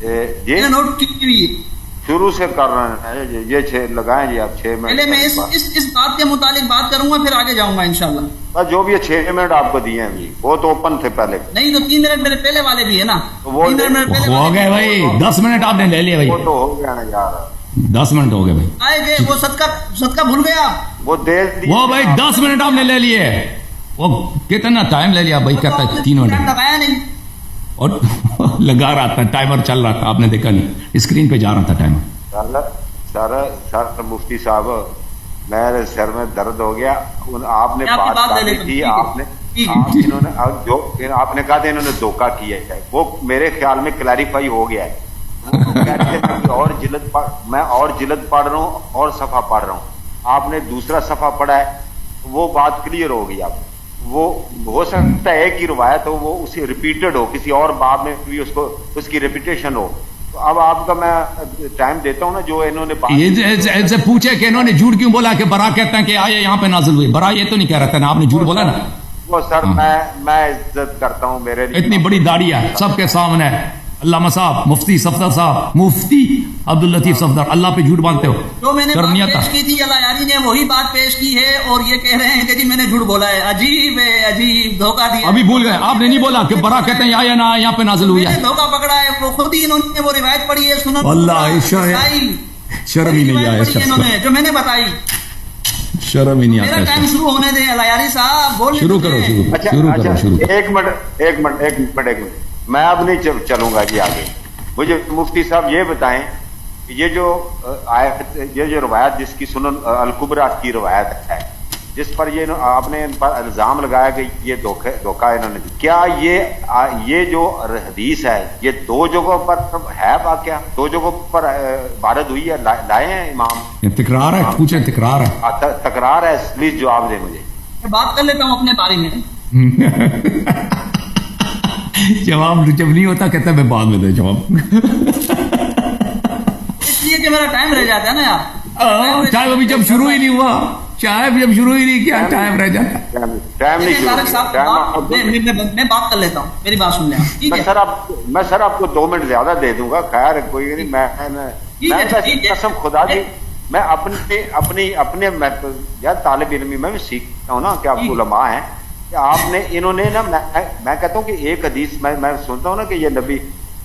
میں نے نوٹ کی ہوئی ہے, شروع سے کر رہے ہیں یہ 6 لگائیں جی آپ 6 منٹ. پہلے میں اس بات کے متعلق بات کروں گا, پھر آگے جاؤں گا انشاءاللہ. بس جو بھی 6 منٹ آپ کو دیے ہیں جی وہ تو اوپن تھے پہلے. نہیں تو 3 منٹ میرے پہلے والے بھی ہے نا, وہ 3 منٹ پہلے ہو گئے بھائی, 10 منٹ آپ نے لے لیے بھائی. وہ تو ہو گیا نا یار, 10 منٹ ہو گئے بھائی. آئے گئے وہ صدقہ بھول گئے آپ. وہ دے وہ بھائی 10 منٹ آپ نے لے لیے. وہ کتنا ٹائم لے لیا بھائی, کہتا ہے 3 منٹ لگایا نہیں اور لگا رہا تھا, ٹائمر چل رہا تھا, آپ نے دیکھا نہیں, اسکرین پہ جا رہا تھا ٹائمر. سر مفتی صاحب میرے سر میں درد ہو گیا. آپ نے بات ڈالی تھی, آپ نے کہا تھا انہوں نے دھوکہ کیا ہے, وہ میرے خیال میں کلیریفائی ہو گیا ہے. میں اور جلد پڑھ رہا ہوں اور صفحہ پڑھ رہا ہوں, آپ نے دوسرا صفحہ پڑھا ہے, وہ بات کلیئر ہو گئی. آپ وہ ہو سکتا ہے ایک ہی روایت ہو, وہ اسی ریپیٹڈ ہو, کسی اور باب میں بھی اس کی ریپیٹیشن ہو. تو اب آپ کا میں ٹائم دیتا ہوں نا, جو انہوں نے ان سے پوچھے کہ انہوں نے جھوٹ کیوں بولا, کہ برا کہتے ہیں کہ آئے یہاں پہ نازل ہوئی. برا یہ تو نہیں کہہ رہا تھا نا, آپ نے جھوٹ بولا نا. وہ سر میں عزت کرتا ہوں, میرے لیے اتنی بڑی داڑھی ہے سب کے سامنے, علامہ صاحب, مفتی صفدر صاحب, مفتی عبداللطیف صفدر, اللہ پہ جھوٹ باندھتے ہو. جو میں نے بات پیش کی تھی اللہ یاری نے وہی بات پیش کی ہے, اور یہ کہہ رہے ہیں کہ جی میں نے جھوٹ بولا ہے. عجیب ہے, عجیب دھوکہ دیا. ابھی بھول گئے, آپ نے نہیں بولا کہ برا کہتے ہیں آیا نہ یہاں پہ نازل ہوئی ہے. دھوکہ پکڑا ہے, وہ خود ہی انہوں نے وہ روایت پڑھی ہے, سنن اللہ شرم ہی نہیں آیا, جو میں نے بتائی. شرم ہی نہیں آتا. میرا ٹائم شروع ہونے دیں اللہ یاری صاحب, بولنے شروع کرو. ایک منٹ, میں اب نہیں چلوں گا جی آگے. مجھے مفتی صاحب یہ بتائیں کہ یہ جو روایت جس کی سنن الکبریٰ کی روایت ہے, جس پر یہ آپ نے ان پر الزام لگایا کہ یہ دھوکہ انہوں نے, کیا یہ جو حدیث ہے یہ 2 جگہوں پر ہے واقعہ, 2 جگہوں پر وارد ہوئی ہے, لائے ہیں امام؟ تکرار ہے, پوچھیں تکرار ہے. تکرار ہے, پلیز جواب دیں مجھے. میں بات کر لیتا ہوں اپنے بارے میں. جواب جب نہیں ہوتا کہتا میں بعد میں دے جواب, اس لیے کہ میرا ٹائم رہ جاتا ہے نا یار. ٹائم ابھی جب شروع ہی نہیں ہوا, چاہے جب شروع ہی نہیں کیا ٹائم رہ جاتا. میں بات کر لیتا ہوں, میری بات سن لیں. میں سر آپ کو 2 منٹ زیادہ دے دوں گا, خیر کوئی نہیں. میں قسم خدا دی, میں اپنے یار طالب علمی میں بھی سیکھتا ہوں نا کہ آپ علماء ہیں. آپ نے انہوں نے نا, میں کہتا ہوں کہ ایک حدیث میں سنتا ہوں نا کہ یہ نبی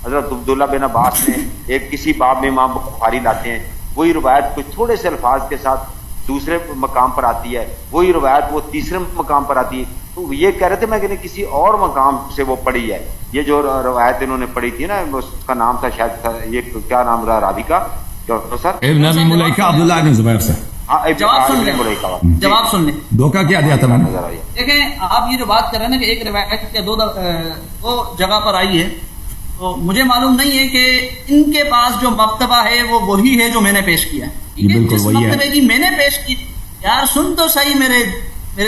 حضرت عبداللہ بن عباس نے ایک کسی باب میں امام بخاری لاتے ہیں, وہی روایت کچھ تھوڑے سے الفاظ کے ساتھ دوسرے مقام پر آتی ہے, وہی روایت وہ تیسرے مقام پر آتی ہے. تو یہ کہہ رہے تھے میں کہ کسی اور مقام سے وہ پڑھی ہے. یہ جو روایت انہوں نے پڑھی تھی نا, اس کا نام تھا شاید, یہ کیا نام رہا راوی کا سر, ابن ابی ملیکہ عبداللہ بن زبیر سے. جواب سن لیں. دھوکہ کیا دیا تھا میں نے. دیکھیں آپ یہ جو بات کر رہے ہیں نا کہ ایک روایت کے 2 جگہ پر آئی ہے, تو مجھے معلوم نہیں ہے کہ ان کے پاس جو مکتبہ ہے وہ وہی ہے جو میں نے پیش کیا. بالکل وہی ہے مکتبے کی میں نے پیش کی. یار سن تو صحیح, میرے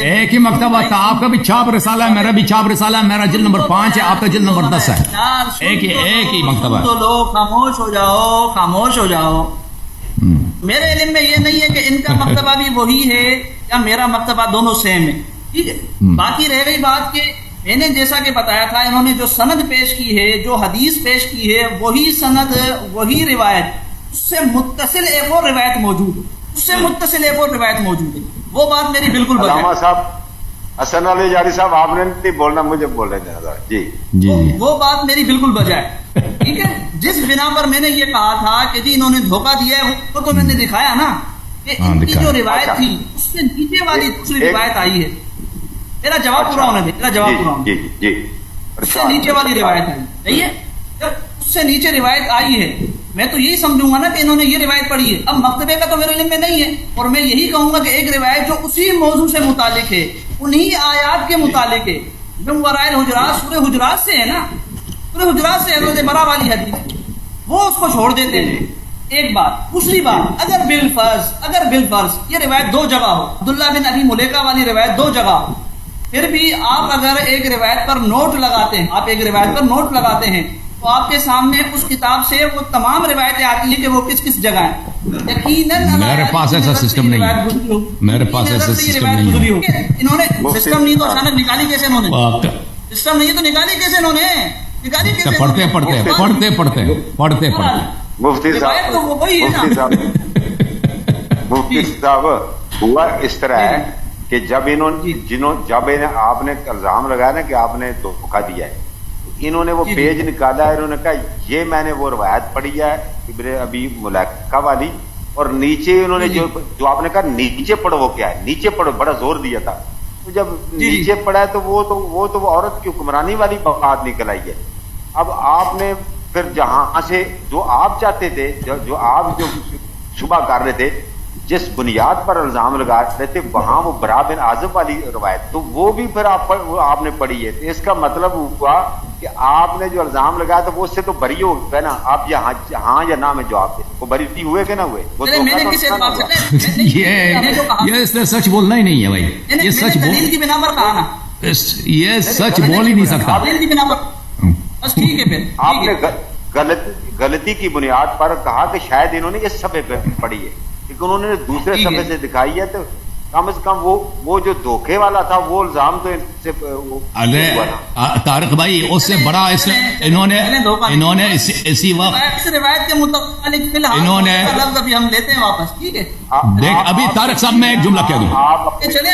ایک ہی مکتبہ تھا, آپ کا بھی چھاپ رسالہ ہے, میرا بھی چھاپ رسالہ ہے, میرا جلد نمبر 5 ہے, آپ کا جلد نمبر 10 ہے. ایک ہی مکتبہ ہے. تو لوگ خاموش ہو جاؤ. میرے علم میں یہ نہیں ہے کہ ان کا مکتبہ بھی وہی ہے یا میرا مکتبہ, دونوں سیم ہے. ٹھیک ہے, باقی رہ گئی بات کہ میں نے جیسا کہ بتایا تھا, انہوں نے جو سند پیش کی ہے, جو حدیث پیش کی ہے, وہی سند وہی روایت, اس سے متصل ایک اور روایت موجود ہے, وہ بات میری بالکل علامہ صاحب حسن علی جاری صاحب, آپ نے نہیں بولنا, مجھے بول رہے ہیں جی. وہ بات میری بالکل بجائے. ٹھیک ہے, جس بنا پر میں نے یہ کہا تھا کہ جی انہوں نے دھوکہ دیا ہے, وہ تو میں نے دکھایا نا کہ ان کی جو روایت تھی اس سے نیچے والی دوسری روایت آئی ہے. میرا جواب پورا ہونے دے. اس سے نیچے والی روایت آئی, صحیح ہے, جب اس سے نیچے روایت آئی ہے میں تو یہی سمجھوں گا نا کہ انہوں نے یہ روایت پڑھی ہے. اب مکتبے کا تو میرے علم میں نہیں ہے, اور میں یہی کہوں گا کہ ایک روایت جو اسی موضوع سے متعلق ہے, انہی آیات کے متعلق ہے, جو ورائے الحجرات, سورہ حجرات سے ہے نا, سورہ حجرات سے حضرت برا والی حدیث, وہ اس کو چھوڑ دیتے ہیں. ایک بات. دوسری بات, اگر بالفرض یہ روایت دو جگہ ہو, عبداللہ بن ابی ملیکہ والی روایت دو جگہ ہو, پھر بھی آپ اگر ایک روایت پر نوٹ لگاتے ہیں, تو آپ کے سامنے اس کتاب سے وہ تمام روایتیں آتی ہیں کہ وہ کس کس جگہ ہیں. یقیناً میرے پاس ایسا سسٹم نہیں ہے, میرے پاس ایسا سسٹم نہیں ہے. انہوں نے سسٹم نہیں تو اچانک نکالی کیسے انہوں نے, سسٹم نہیں تو نکالی کیسے انہوں نے, پڑھتے مفتی صاحب ہوا اس طرح ہے کہ جب انہیں آپ نے الزام لگایا نا کہ آپ نے دھوکہ دیا ہے, انہوں نے وہ پیج نکالا ہے, انہوں نے کہا یہ میں نے وہ روایت پڑھی ہے ابن ابی ملیکہ والی, اور نیچے انہوں نے جو آپ نے کہا نیچے پڑھو, وہ کیا ہے نیچے پڑھو, بڑا زور دیا تھا. تو جب نیچے پڑھا ہے تو وہ عورت کی حکمرانی والی بات نکل آئی ہے. اب آپ نے پھر جہاں سے جو آپ چاہتے تھے, جو آپ شبہ کر رہے تھے, جس بنیاد پر الزام لگا رہے تھے, وہاں وہ برا بن عازب والی روایت, تو وہ بھی پھر آپ نے پڑھی ہے. اس کا مطلب ہوا کہ آپ نے جو الزام لگایا تھا وہ اس سے تو بری ہو گئے نا. آپ ہاں یا نہ میں جواب دیں, وہ بری ہوئے کہ نہ ہوئے؟ یہ اس نے سچ بولنا ہی نہیں ہے بھائی, یہ سچ دلیل کی بنا پر کہا نا, یہ سچ بول ہی نہیں سکتا. بس ٹھیک ہے, پھر آپ نے غلطی کی بنیاد پر کہا کہ شاید انہوں نے اس صفحے پہ پڑھی ہے, لیکن انہوں نے دوسرے صفحے سے دکھائی ہے, تو کم از کم وہ جو دھوکے والا تھا وہ الزام تو ان سے طارق بھائی اس سے بڑا انہوں نے اسی وقت روایت کے متعلق انہوں نے ہم لیتے ہیں واپس, ٹھیک ہے. دیکھ ابھی طارق صاحب میں ایک جملہ کہہ دوں, چلے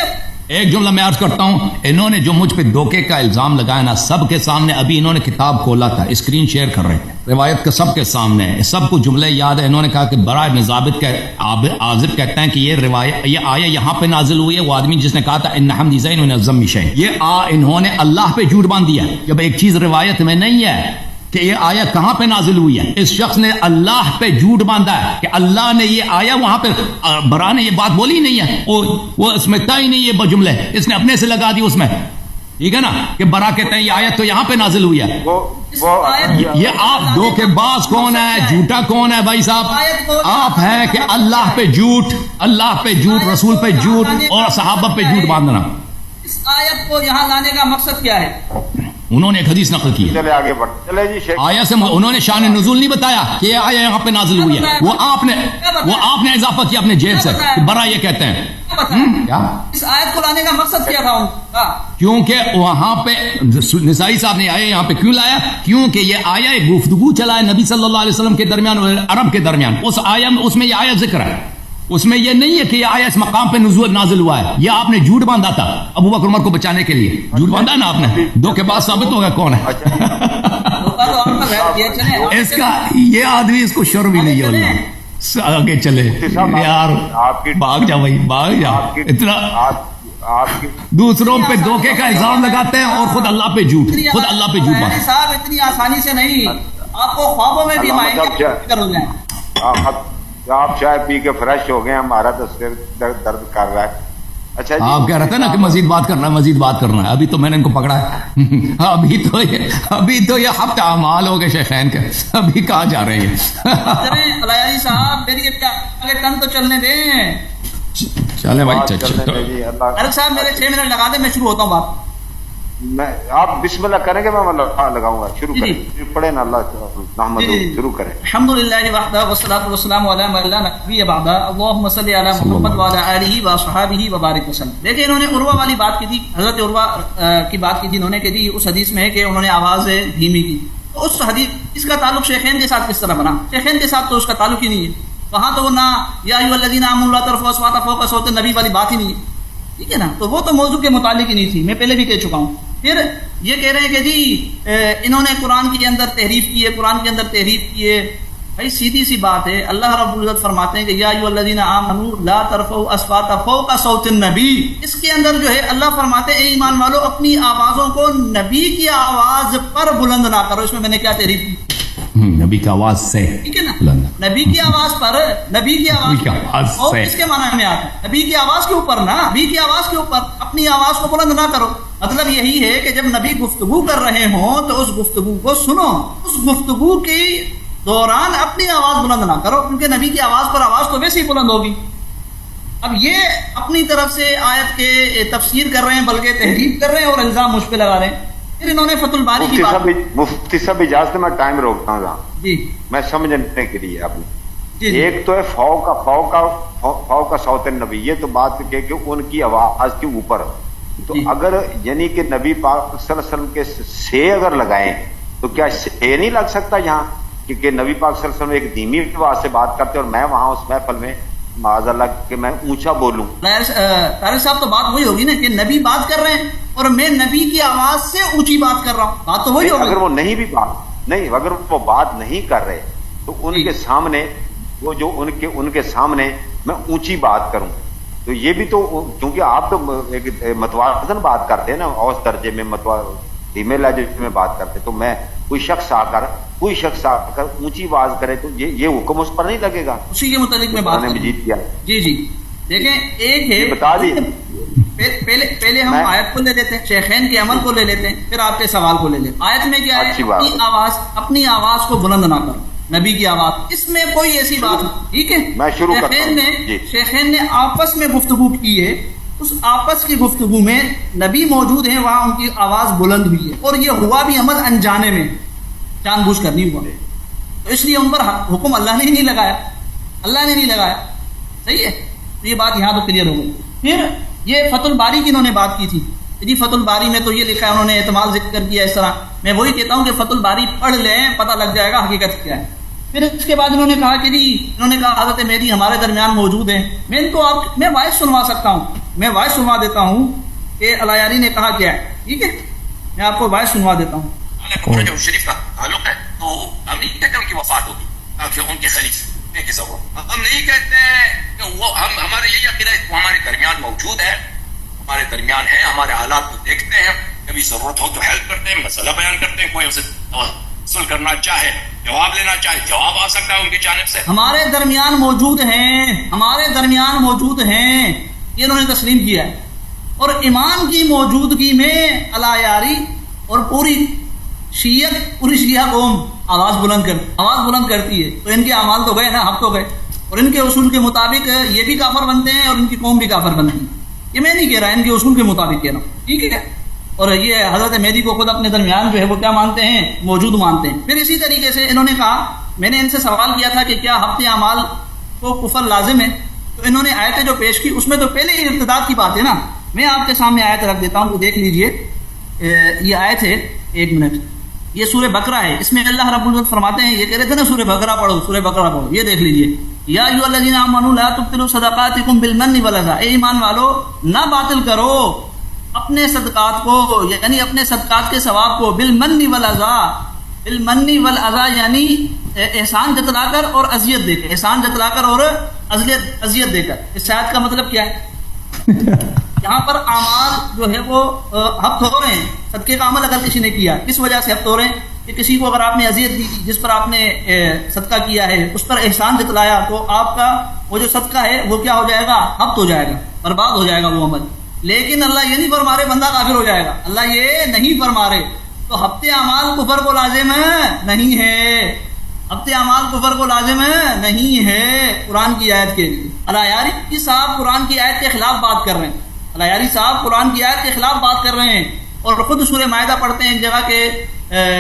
ایک جملہ میں عرض کرتا ہوں. انہوں نے جو مجھ پہ دھوکے کا الزام لگایا نا, سب کے سامنے, ابھی انہوں نے کتاب کھولا تھا, اسکرین شیئر کر رہے تھے, روایت کا سب کے سامنے, سب کو جملے یاد ہے. انہوں نے کہا کہ برا بن ثابت عازب کہتے ہیں کہ یہ روایت, یہ آیہ یہاں پہ نازل ہوئی ہے. وہ آدمی جس نے کہا تھا ان حمدی زین ونظم شیء, انہوں نے اللہ پہ جھوٹ باندھ دیا. جب ایک چیز روایت میں نہیں ہے کہ یہ آیا کہاں پہ نازل ہوئی ہے, اس شخص نے اللہ پہ جھوٹ باندھا ہے کہ اللہ نے یہ آیا وہاں پہ, برا نے یہ بات بولی نہیں ہے, وہ اس میں تھا ہی نہیں یہ جملے, اس نے اپنے سے لگا دی اس میں, ٹھیک ہے نا, کہ برا کہتے ہیں یہ آیت تو یہاں پہ نازل ہوئی ہے. یہ آپ دھوکے باز کون ہے, جھوٹا کون ہے بھائی صاحب؟ آپ ہیں کہ اللہ پہ جھوٹ, رسول پہ جھوٹ اور صحابہ پہ جھوٹ باندھنا. اس آیت کو یہاں لانے کا مقصد کیا ہے؟ انہوں نے ایک حدیث نقل کی, چلے آگے بڑھ, چلے جی. آیا سے انہوں نے شان نزول نہیں بتایا کہ یہ آیا یہاں پہ نازل ہوئی ہے, وہ آپ نے اضافہ کیا اپنے جیب سے, برا یہ کہتے ہیں. کیا اس آیت کو لانے کا مقصد کیا تھا؟ کیونکہ وہاں پہ نسائی صاحب نے آیا یہاں پہ کیوں لایا, کیونکہ یہ آیا ایک گفتگو چلا ہے نبی صلی اللہ علیہ وسلم کے درمیان اور عرب کے درمیان. اس آیا اس میں یہ آیا ذکر ہے, اس میں یہ نہیں ہے کہ یہ آیا اس مقام پہ نازل ہوا ہے. یہ آپ نے جھوٹ باندھا تھا ابو بکر عمر کو بچانے کے لیے, جھوٹ باندھا نا آپ نے, دھوکے باز ثابت ہوگا کون ہے اس کا. یہ آدمی اس کو شرم بھی نہیں ہے. آگے چلے یار, بھاگ جا بھائی, بھاگ جا. اتنا دوسروں پہ دھوکے کا الزام لگاتے ہیں اور خود اللہ پہ جھوٹ باندھتے. صاحب اتنی آسانی سے نہیں, آپ کو خوابوں میں بھی آپ چائے پی کے فریش ہو گئے, ہمارا تو سر درد کر رہا ہے. اچھا آپ کہہ رہے تھے نا کہ مزید بات کرنا ہے, ابھی تو میں نے ان کو پکڑا ہے. ابھی تو یہ ہفتہ اعمال ہو گئے شیخین کے, ابھی کہاں جا رہے ہیں علی صاحب؟ میری ٹن تو چلنے دیں. چلے بھائی, صاحب میرے 6 منٹ لگا دیں, میں شروع ہوتا ہوں بات. آپ بسم اللہ کریں گے, میں لگاؤں گا, شروع کریں, پڑھیں نا, اللہ شروع کریں. الحمدللہ وحدہ والصلاۃ والسلام علی من لا نبی بعدہ, اللهم صل علی محمد وعلی آلہ واصحابہ وبارک وسلم. دیکھیں انہوں نے عروہ والی بات کی تھی, حضرت عروہ کی بات کی تھی انہوں نے, کہ جی اس حدیث میں ہے کہ انہوں نے آواز دھیمی کی. اس حدیث, اس کا تعلق شیخین کے ساتھ کس طرح بنا؟ شیخین کے ساتھ تو اس کا تعلق ہی نہیں ہے. وہاں تو وہ نہ یا ایھا الذین آمنوا لا ترفعوا اصواتکم فوق صوت النبی والی بات ہی نہیں ہے, ٹھیک ہے نا. تو وہ تو موضوع کے متعلق ہی نہیں تھی, میں پہلے بھی کہہ چکا ہوں. پھر یہ کہہ رہے ہیں کہ جی انہوں نے قرآن کے اندر تحریف کی ہے. بھائی سیدھی سی بات ہے, اللہ رب العزت فرماتے ہیں کہ یا ایھا الذین آمنوا لا ترفعوا اصواتکم فوق صوت النبی. اس کے اندر جو ہے اللہ فرماتے ہیں اے ایمان والو اپنی آوازوں کو نبی کی آواز پر بلند نہ کرو. اس میں نے کیا تحریف کی؟ نبی کی آواز سے, ٹھیک ہے نا, نبی کی آواز پر, نبی کی آواز اور اس کے معنی میں آتا ہے نبی کی آواز کے اوپر نا, نبی کی آواز کے اوپر اپنی آواز کو بلند نہ کرو. مطلب یہی ہے کہ جب نبی گفتگو کر رہے ہوں تو اس گفتگو کو سنو, اس گفتگو کی دوران اپنی آواز بلند نہ کرو، کیونکہ نبی کی آواز پر آواز تو ویسے ہی بلند ہوگی۔ اب یہ اپنی طرف سے آیت کے تفسیر کر رہے ہیں، بلکہ تحریف کر رہے ہیں اور الزام مجھ پہ لگا رہے ہیں۔ پھر انہوں نے فتح الباری کی بات، مفتی صاحب اجازت میں ٹائم روکتا ہوں جی میں سمجھنے کے لیے آپ نے جی ایک تو ہے فوق کا صوت نبی، یہ تو بات کہ ان کی آواز کے اوپر، تو اگر یعنی کہ نبی پاک صلی اللہ علیہ وسلم کے سے اگر لگائیں تو کیا سے نہیں لگ سکتا یہاں کہ نبی پاک صلی اللہ علیہ وسلم ایک دھیمی آواز سے بات کرتے اور میں وہاں اس محفل میں معاذ اللہ کہ میں اونچا بولوں؟ طارق صاحب تو بات وہی ہوگی نا کہ نبی بات کر رہے ہیں اور میں نبی کی آواز سے اونچی بات کر رہا ہوں، بات تو وہی ہوگی۔ اگر وہ نہیں بھی بات نہیں، اگر وہ بات نہیں کر رہے تو ان کے سامنے وہ جو ان کے سامنے میں اونچی بات کروں تو یہ بھی تو، کیونکہ آپ تو ایک متوازن بات کرتے ہیں نا، اوسط درجے میں دھیمے لہجے میں بات کرتے، تو میں کوئی شخص آ کر اونچی آواز کرے تو یہ حکم اس پر نہیں لگے گا؟ اسی کے متعلق میں بات مجید کیا جی دیکھیں، ایک ہے بتا دیجیے، پہلے ہم آیت کو لے لیتے ہیں، شیخین کے عمل کو لے لیتے ہیں، پھر آپ کے سوال کو لے لیتے ہیں۔ آیت میں کیا ہے؟ اپنی آواز کو بلند نہ کرو، نبی کی آواز، اس میں کوئی ایسی بات نہیں، ٹھیک ہے؟ میں شروع کرتا ہوں۔ شیخین نے آپس میں گفتگو کی ہے، اس آپس کی گفتگو میں نبی موجود ہیں، وہاں ان کی آواز بلند ہوئی ہے، اور یہ ہوا بھی عمل انجانے میں، جان بوجھ کر نہیں ہوا، تو اس لیے ان پر حکم اللہ نے ہی نہیں لگایا، اللہ نے نہیں لگایا، صحیح ہے؟ تو یہ بات یہاں تو کلیئر ہو گئی۔ پھر یہ فتح الباری کی انہوں نے بات کی تھی، جی فتح الباری میں تو یہ لکھا ہے، انہوں نے احتمال ذکر کیا اس طرح، میں وہی کہتا ہوں کہ فتح الباری پڑھ لیں، پتہ لگ جائے گا حقیقت کیا ہے۔ پھر اس کے بعد انہوں نے کہا کہ جی، انہوں نے کہا حضرت مہدی ہمارے درمیان موجود ہیں، میں وائس سنوا سکتا ہوں، میں وائس سنوا دیتا ہوں کہ الایاری نے کہا کیا ہے، ٹھیک ہے؟ میں آپ کو وائس سنوا دیتا ہوں۔ جو شریف کا تعلق ہے تو ہم نہیں کہتے ان کی وفات ہوگی تاکہ ان کے خلیفے کی ضرورت، ہم نہیں کہتے کہ وہ ہمارے یہ عقیدہ ہے وہ ہمارے درمیان موجود ہے، ہمارے درمیان ہے، ہمارے حالات کو دیکھتے ہیں، کبھی ضرورت ہو تو ہیلپ کرتے ہیں، مسئلہ بیان کرتے ہیں، کوئی اسے تواصل کرنا چاہے، جواب لینا چاہے، جواب آ سکتا ہے ان کی جانب سے۔ ہمارے درمیان موجود ہیں، ہمارے درمیان موجود ہیں، یہ انہوں نے تسلیم کیا ہے۔ اور امام کی موجودگی میں الایاری اور پوری شیعہ قوم آواز بلند کرتی ہے، تو ان کے اعمال تو گئے نا، حق تو گئے، اور ان کے اصول کے مطابق یہ بھی کافر بنتے ہیں اور ان کی قوم بھی کافر بنتی ہے۔ یہ میں نہیں کہہ رہا، ان کے اصول کے مطابق کہہ رہا ہوں، ٹھیک ہے؟ اور یہ حضرت مہدی کو خود اپنے درمیان جو ہے وہ کیا مانتے ہیں؟ موجود مانتے ہیں۔ پھر اسی طریقے سے انہوں نے کہا، میں نے ان سے سوال کیا تھا کہ کیا ہفتے اعمال کو کفر لازم ہے، تو انہوں نے آیتیں جو پیش کی اس میں تو پہلے ہی ارتداد کی بات ہے نا۔ میں آپ کے سامنے آیت رکھ دیتا ہوں تو دیکھ لیجئے، یہ آیت ہے، ایک منٹ، یہ سورہ بقرہ ہے، اس میں اللہ رب العزت فرماتے ہیں، یہ کہہ رہے تھے نا سورہ بقرہ پڑھو، یہ دیکھ لیجئے، یا ایھا الذین آمنوا لا تبطلوا صدقاتکم بالمن والاذی، اے ایمان والو نہ باطل کرو اپنے صدقات کو، یعنی اپنے صدقات کے ثواب کو، بالمن والاذی یعنی احسان جتلا کر اور اذیت دے کر، احسان جتلا کر اور اذیت دے کر۔ اس آیت کا مطلب کیا ہے؟ یہاں پر اعمال جو ہے وہ ہفت ہو رہے ہیں، صدقے کا عمل اگر کسی نے کیا، کس وجہ سے ہفت ہو رہے ہیں؟ کہ کسی کو اگر آپ نے اذیت دی، جس پر آپ نے صدقہ کیا ہے، اس پر احسان جتلایا، تو آپ کا وہ جو صدقہ ہے وہ کیا ہو جائے گا؟ ہفت ہو جائے گا، برباد ہو جائے گا وہ عمل۔ لیکن اللہ یہ نہیں فرما رہے بندہ کافر ہو جائے گا، اللہ یہ نہیں فرما رہے، تو ہفتے اعمال کفر کو لازم نہیں ہے، ہفتے اعمال کفر کو لازم نہیں ہے قرآن کی آیت کے لیے۔ الایاری صاحب قرآن کی آیت کے خلاف بات کر رہے ہیں، الایاری صاحب قرآن کی آیت کے خلاف بات کر رہے ہیں، اور خود سورہ مائدہ پڑھتے ہیں ایک جگہ کہ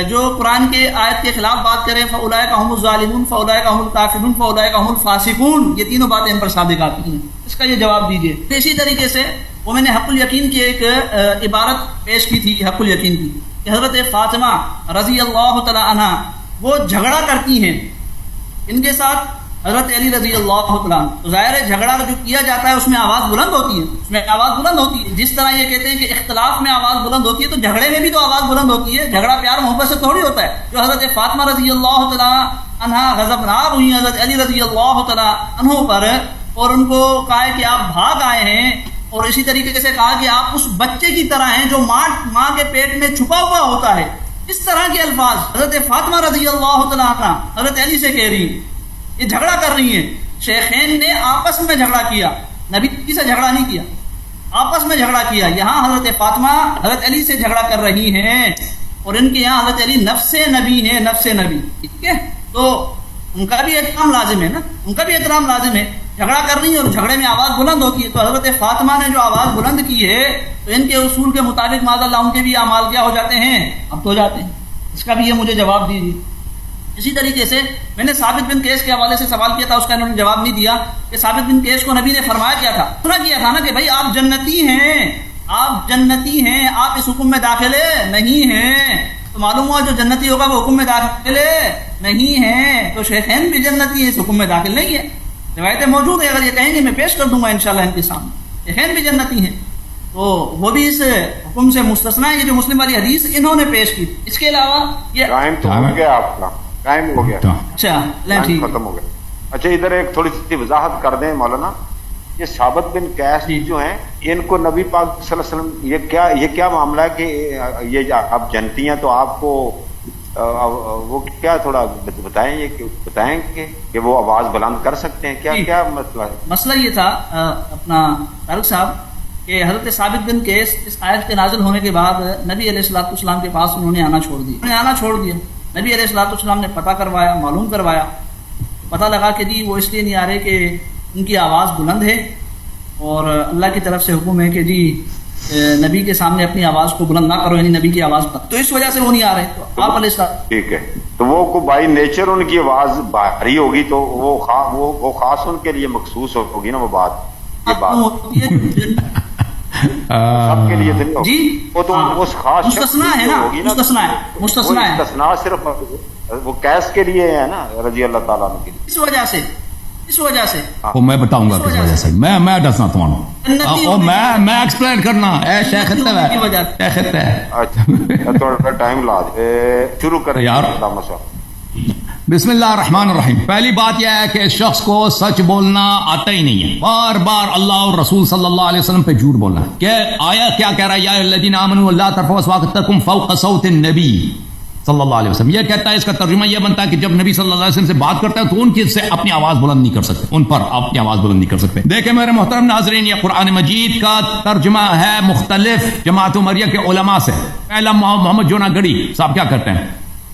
جو قرآن کے آیت کے خلاف بات کریں فاولئک هم الظالمون فاولئک هم الکافرون فاولئک هم الفاسقون، یہ تینوں باتیں ان پر صادق آتی ہیں۔ اس کا یہ جواب دیجیے۔ اسی طریقے سے وہ میں نے حق الیقین کی ایک عبارت پیش کی تھی، حق الیقین کی، کہ حضرت فاطمہ رضی اللہ تعالی عنہ وہ جھگڑا کرتی ہیں، ان کے ساتھ حضرت علی رضی اللہ عنہ، تو ظاہر ہے جھگڑا جو کیا جاتا ہے اس میں آواز بلند ہوتی ہے، اس میں آواز بلند ہوتی ہے۔ جس طرح یہ کہتے ہیں کہ اختلاف میں آواز بلند ہوتی ہے، تو جھگڑے میں بھی تو آواز بلند ہوتی ہے، جھگڑا پیار محبت سے تھوڑی ہوتا ہے۔ جو حضرت فاطمہ رضی اللہ تعالی عنہ غضبناک ہوئی حضرت علی رضی اللہ تعالی عنہ پر، اور ان کو کہا ہے کہ آپ بھاگ آئے ہیں، اور اسی طریقے سے کہا کہ آپ اس بچے کی طرح ہیں جو ماں کے پیٹ میں چھپا ہوا ہوتا ہے، اس طرح کے الفاظ حضرت فاطمہ رضی اللہ تعالی عنہ حضرت علی سے کہہ رہی ہیں، یہ جھگڑا کر رہی ہیں۔ شیخین نے آپس میں جھگڑا کیا، نبی سے جھگڑا نہیں کیا، آپس میں جھگڑا کیا۔ یہاں حضرت فاطمہ حضرت علی سے جھگڑا کر رہی ہیں، اور ان کے یہاں حضرت علی نفس نبی ہیں، نفس نبی، ٹھیک ہے؟ تو ان کا بھی احترام لازم ہے نا، ان کا بھی احترام لازم ہے. جھگڑا کر رہی ہے اور جھگڑے میں آواز بلند ہوتی ہے، تو حضرت فاطمہ نے جو آواز بلند کی ہے تو ان کے اصول کے مطابق معاذ اللہ ان کے بھی اعمال کیا ہو جاتے ہیں، اب تو ہو جاتے ہیں. اس کا بھی یہ مجھے جواب دیجیے. اسی طریقے سے میں نے ثابت بن قیس کے حوالے سے سوال کیا تھا، اس کا انہوں نے جواب نہیں دیا کہ ثابت بن قیس کو نبی نے فرمایا کیا تھا، سنا کیا تھا نا کہ بھائی آپ جنتی ہیں، آپ جنتی ہیں، آپ اس حکم میں داخل نہیں ہیں. تو معلوم ہوا جو جنتی ہوگا وہ حکم میں داخل نہیں ہے، تو شیخین بھی جنتی ہیں، اس حکم میں داخل نہیں ہے. روایتیں موجود ہیں، اگر یہ کہیں گے میں پیش کر دوں گا انشاءاللہ ان کے سامنے. شیخین بھی جنتی ہیں، تو وہ بھی اس حکم سے مستثنا ہے. یہ جو مسلم والی حدیث انہوں نے پیش کی. اس کے علاوہ یہ ٹائم تو ہو گیا، آپ کا ٹائم ہو گیا، اچھا ٹھیک ختم ہو گیا. اچھا ادھر ایک تھوڑی سی وضاحت کر دیں مولانا. یہ ثابت بن قیس جو ہیں ان کو نبی پاک صلی اللہ علیہ وسلم یہ کیا معاملہ ہے کہ یہ آپ جنتی ہیں تو آپ کو وہ کیا تھوڑا بتائیں کہ وہ آواز بلند کر سکتے ہیں، کیا مسئلہ ہے؟ مسئلہ یہ تھا اپنا طارق صاحب کہ حضرت ثابت بن قیس اس آیت کے نازل ہونے کے بعد نبی علیہ الصلوۃ والسلام کے پاس انہوں نے آنا چھوڑ دیا. نبی علیہ الصلوۃ والسلام نے پتہ کروایا، معلوم کروایا، پتہ لگا کہ جی وہ اس لیے نہیں آ رہے کہ ان کی آواز بلند ہے اور اللہ کی طرف سے حکم ہے کہ جی نبی کے سامنے اپنی آواز کو بلند نہ کرو، یعنی نبی کی آواز پر، تو اس وجہ سے وہ نہیں آ رہے. تو آپ علیہ السلام ٹھیک ہے، تو وہ بائی نیچر ان کی آواز بھاری ہوگی تو وہ خاص ان کے لیے مخصوص ہوگی نا، وہ بات سب کے لیے جی وہ تو اس خاص مستثنا ہے نا، مستثنا صرف وہ قیس کے لیے ہے نا رضی اللہ تعالیٰ عنہ کے لیے. اس وجہ سے وہ میں بتاؤں گا کس وجہ سے. میں دسنا تمہارا میں ایکسپلین کرنا اے شیخ تھوڑا ٹائم لا شروع کریں یار. بسم اللہ الرحمن الرحیم. پہلی بات یہ ہے کہ اس شخص کو سچ بولنا آتا ہی نہیں ہے، بار بار اللہ اور رسول صلی اللہ علیہ وسلم پہ جھوٹ بولنا ہے. کہ آیا کیا کہہ رہا ہے، یا الذین آمنوا لا ترفعوا اصواتکم فوق صوت النبی صلی اللہ علیہ وسلم. یہ کہتا ہے، اس کا ترجمہ یہ بنتا ہے کہ جب نبی صلی اللہ علیہ وسلم سے بات کرتا ہے تو ان کی سے اپنی آواز بلند نہیں کر سکتے، ان پر اپنی آواز بلند نہیں کر سکتے. دیکھیں میرے محترم ناظرین، یہ قرآن مجید کا ترجمہ ہے مختلف جماعت عمریہ کے علماء سے. پہلا محمد جونا گڑی صاحب کیا کرتے ہیں،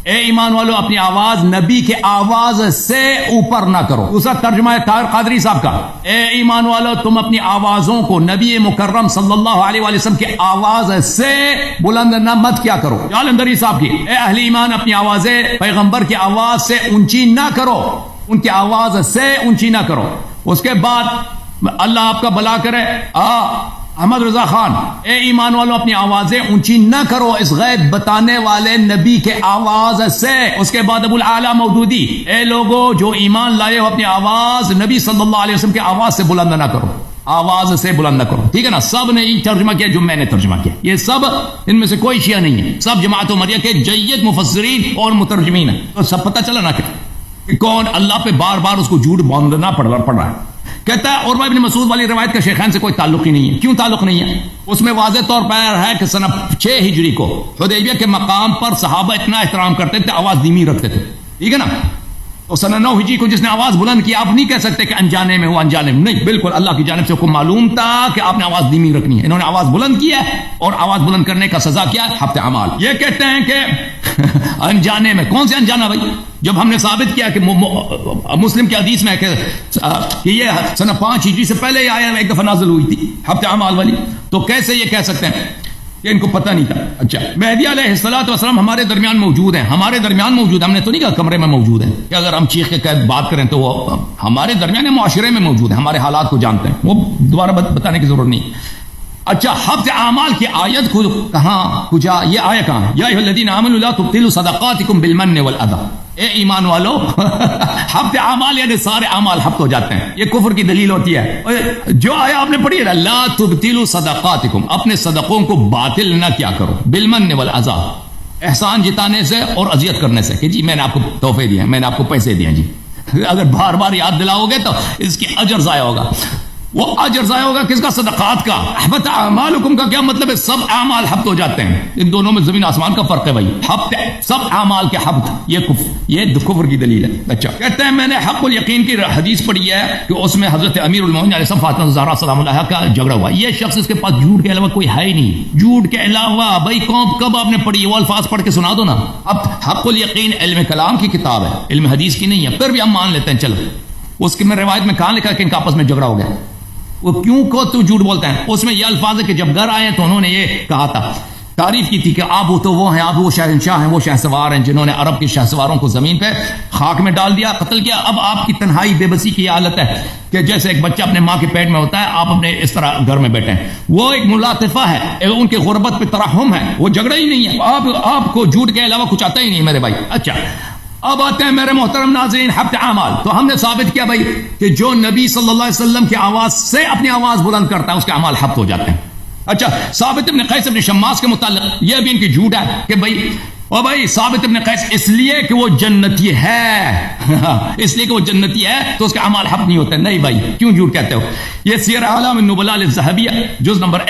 اے ایمان والو اپنی آواز نبی کے آواز سے اوپر نہ کرو. دوسرا ترجمہ ہے طاہر قادری صاحب کا، اے ایمان والو تم اپنی آوازوں کو نبی مکرم صلی اللہ علیہ وسلم کے آواز سے بلند نہ مت کیا کرو. جالندری صاحب کی، اے اہل ایمان اپنی آوازیں پیغمبر کی آواز سے اونچی نہ کرو، ان کی آواز سے اونچی نہ کرو. اس کے بعد اللہ آپ کا بھلا کرے احمد رضا خان، اے ایمان والو اپنی آوازیں اونچی نہ کرو اس غیب بتانے والے نبی کے آواز سے. اس کے بعد ابو العالی مودودی، اے لوگو جو ایمان لائے ہو اپنی آواز نبی صلی اللہ علیہ وسلم کی آواز سے بلند نہ کرو، آواز سے بلند نہ کرو. ٹھیک ہے نا، سب نے یہ ترجمہ کیا جو میں نے ترجمہ کیا. یہ سب ان میں سے کوئی شیعہ نہیں ہے، سب جماعت عمریہ کے جید مفسرین اور مترجمین ہیں. تو سب پتہ چلا نا کہ کون اللہ پہ بار بار اس کو جھوٹ باندھنا پڑ رہا ہے. کہتا ہے عروہ ابن مسعود والی روایت کا شیخین سے کوئی تعلق ہی نہیں ہے. کیوں تعلق نہیں ہے؟ اس میں واضح طور پر ہے کہ سنہ 6 ہجری کو حدیبیہ کے مقام پر صحابہ اتنا احترام کرتے تھے، آواز دھیمی رکھتے تھے. ٹھیک ہے نا. تو سنہ 9 ہجری کو جس نے آواز بلند کی، آپ نہیں کہہ سکتے کہ انجانے میں ہو، انجانے میں نہیں، بالکل اللہ کی جانب سے کو معلوم تھا کہ آپ نے آواز دھیمی رکھنی ہے. انہوں نے آواز بلند کی ہے اور آواز بلند کرنے کا سزا کیا ہے؟ ہفتے اعمال. یہ کہتے ہیں کہ انجانے میں، کون سے انجانا بھائی؟ جب ہم نے ثابت کیا کہ مسلم کی حدیث میں کہ یہ سنہ 5 ہجری سے پہلے آیا ایک دفعہ نازل ہوئی تھی ہفتے اعمال والی، تو کیسے یہ کہہ سکتے ہیں کہ ان کو پتہ نہیں تھا؟ اچھا، مہدی علیہ الصلوۃ والسلام ہمارے درمیان موجود ہیں، ہمارے درمیان موجود ہیں. ہم نے تو نہیں کہا کمرے میں موجود ہیں، کہ اگر ہم چیخ کے بات کریں تو وہ ہمارے درمیان معاشرے میں موجود ہیں، ہمارے حالات کو جانتے ہیں، وہ دوبارہ بتانے کی ضرورت نہیں. اچھا، ہفتے اعمال کی آیت کو کہاں کجا، یہ آیت کہاں؟ یا ایھا الذین آمنوا لا تبطلوا صدقاتکم بالمن والاذى. اے ایمان والو ہفتے اعمال یعنی سارے اعمال ہفت ہو جاتے ہیں. یہ کفر کی دلیل ہوتی ہے. جو آیا آپ نے پڑھی ہے، لا تبطلوا صدقاتکم، اپنے صدقوں کو باطل نہ کیا کرو، بالمن والاذى، احسان جتانے سے اور اذیت کرنے سے، کہ جی میں نے آپ کو تحفے دیے، میں نے آپ کو پیسے دیے، جی اگر بار بار یاد دلاؤ گے تو اس کی اجر ضائع ہوگا. وہ اجر ضائع ہوگا کس کا؟ صدقات کا. احبط اعمالکم کا کیا مطلب ہے؟ سب اعمال حبط ہو جاتے ہیں. ان دونوں میں زمین آسمان کا فرق ہے بھائی. حبط سب اعمال کے حبط، یہ کفر کی دلیل ہے. اچھا کہتے ہیں میں نے حق الیقین کی حدیث پڑھی ہے کہ اس میں حضرت امیر المومنین علیہ السلام فاطمہ الزہرا سلام اللہ کا جھگڑا ہوا. یہ شخص اس کے پاس جھوٹ کے علاوہ کوئی ہے ہی نہیں. جھوٹ کے علاوہ بھائی کب آپ نے پڑھی؟ وہ الفاظ پڑھ کے سنا دو نا. اب حق الیقین علم کلام کی کتاب ہے، علم حدیث کی نہیں ہے، پھر بھی ہم مان لیتے ہیں. چلو اس کی میں روایت میں کہاں لکھا کہ ان کا آپس میں جھگڑا ہو گیا؟ وہ کیوں کو تو جھوٹ بولتا ہے؟ اس میں یہ الفاظ ہے کہ جب گھر آئے تو انہوں نے یہ کہا تھا، تعریف کی تھی کہ آپ وہ تو وہ ہیں، آپ وہ شہنشاہ ہیں، وہ شہ سوار ہیں جنہوں نے عرب کے شہ سواروں کو زمین پہ خاک میں ڈال دیا، قتل کیا. اب آپ کی تنہائی بے بسی کی حالت ہے کہ جیسے ایک بچہ اپنے ماں کے پیٹ میں ہوتا ہے، آپ اپنے اس طرح گھر میں بیٹھے ہیں. وہ ایک ملاطفہ ہے، ان کے غربت پہ ترحم ہے، وہ جھگڑا ہی نہیں ہے. آپ کو جھوٹ کے علاوہ کچھ آتا ہی نہیں میرے بھائی. اچھا اب آتے ہیں میرے محترم ناظرین حبط اعمال. تو ہم نے ثابت کیا بھائی کہ جو نبی صلی اللہ علیہ وسلم کی آواز سے اپنی آواز بلند کرتا ہے اس کے اعمال حبط ہو جاتے ہیں. اچھا ثابت ابن قیس ابن شماس کے متعلق یہ بھی ان کی جھوٹ ہے کہ بھائی ثابت ابن قیس اس لیے کہ وہ جنتی ہے اس لیے کہ وہ جنتی ہے تو اس کے اعمال حبط نہیں ہوتے. نہیں بھائی کیوں جھوٹ کہتے ہو؟ یہ سیر اعلام النبلاء للذہبیہ جز نمبر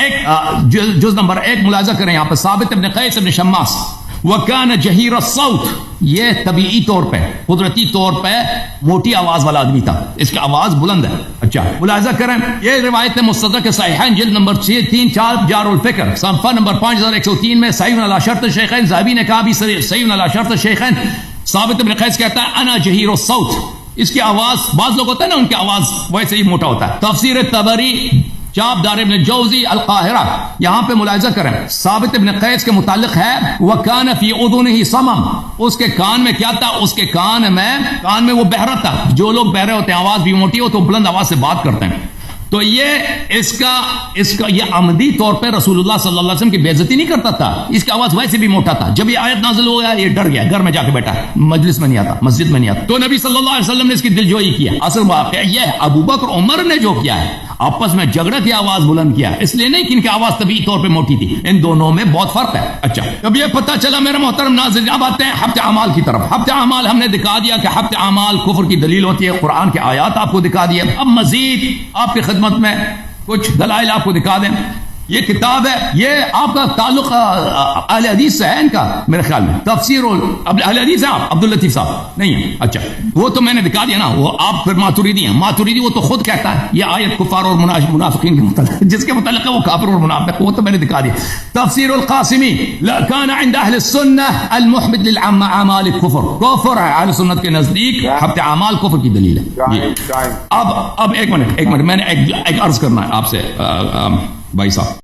1 ملاحظہ کریں یہاں پہ. ثابت ابن قیس ابن شماس وَكَانَ جَهِيرَ الصَّوْتِ، یہ طبیعی طور پہ قدرتی طور پہ موٹی آواز والا آدمی تھا، اس کی آواز بلند ہے. اچھا ملاحظہ کریں یہ روایت مستدرک صحیحین جلد نمبر 3-4 جار الفکر صفحہ نمبر 5103 میں صحیح علی شرط الشیخین. ذہبی نے کہا بھی صحیح علی شرط الشیخین. ثابت ابن قیس کہتا ہے انا جہیر الصوت، اس کی آواز، بعض لوگ ہوتا ہے نا ان کی آواز ویسے ہی موٹا ہوتا ہے. تفسیر تبری چاپ دار ابن جوزی القاہرہ، یہاں پہ ملاحظہ کریں ثابت ابن قیس کے متعلق ہے وَكَانَ فِي أُذُنِهِ صَمَمٌ، اس کے کان میں کیا تھا؟ اس کے کان میں وہ بہرا تھا. جو لوگ بہرے ہوتے ہیں آواز بھی موٹی ہو تو بلند آواز سے بات کرتے ہیں. تو یہ اس کا یہ عمدی طور پہ رسول اللہ صلی اللہ علیہ وسلم کی بے عزتی نہیں کرتا تھا. اس کی آواز ویسے بھی موٹا تھا. جب یہ آیت نازل ہو گیا یہ ڈر گیا، گھر میں جا کے بیٹھا، مجلس میں نہیں آتا، مسجد میں نہیں آتا. تو نبی صلی اللہ علیہ وسلم نے اس کی دلجوئی کیا. اصل واقعہ یہ ہے ابو بکر عمر نے جو کیا ہے آپس میں جھگڑا کی آواز بلند کیا، اس لیے نہیں کہ ان کی آواز طبیعی طور پہ موٹی تھی. ان دونوں میں بہت فرق ہے. اچھا اب یہ پتہ چلا میرے محترم ناظرین. اب آتے ہیں حبط اعمال کی طرف. حبط اعمال ہم نے دکھا دیا کہ حبط اعمال کفر کی دلیل ہوتی ہے، قرآن کے آیات آپ کو دکھا دیا. اب مزید آپ کی خدمت میں کچھ دلائل آپ کو دکھا دیں. یہ کتاب ہے، یہ آپ کا تعلق اہل حدیث سے ہے ان کا میرے خیال میں. تفسیر اہل حدیث ہے آپ عبد الطیف صاحب نہیں ہے؟ اچھا وہ تو میں نے دکھا دیا نا. وہ آپ پھر ماتوریدی ہیں. ماتوریدی وہ تو خود کہتا ہے یہ آیت کفار اور منافقین کے متعلق، جس کے متعلق ہے وہ کافر اور منافق، وہ تو میں نے دکھا دیا. تفسیر القاسمی كان عند اہل السنہ المحبط للاعمال کفر ہے. اہل سنت کے نزدیک حبط اعمال کفر کی دلیل ہے. اب ایک منٹ میں نے ایک عرض کرنا ہے آپ سے بھائی صاحب.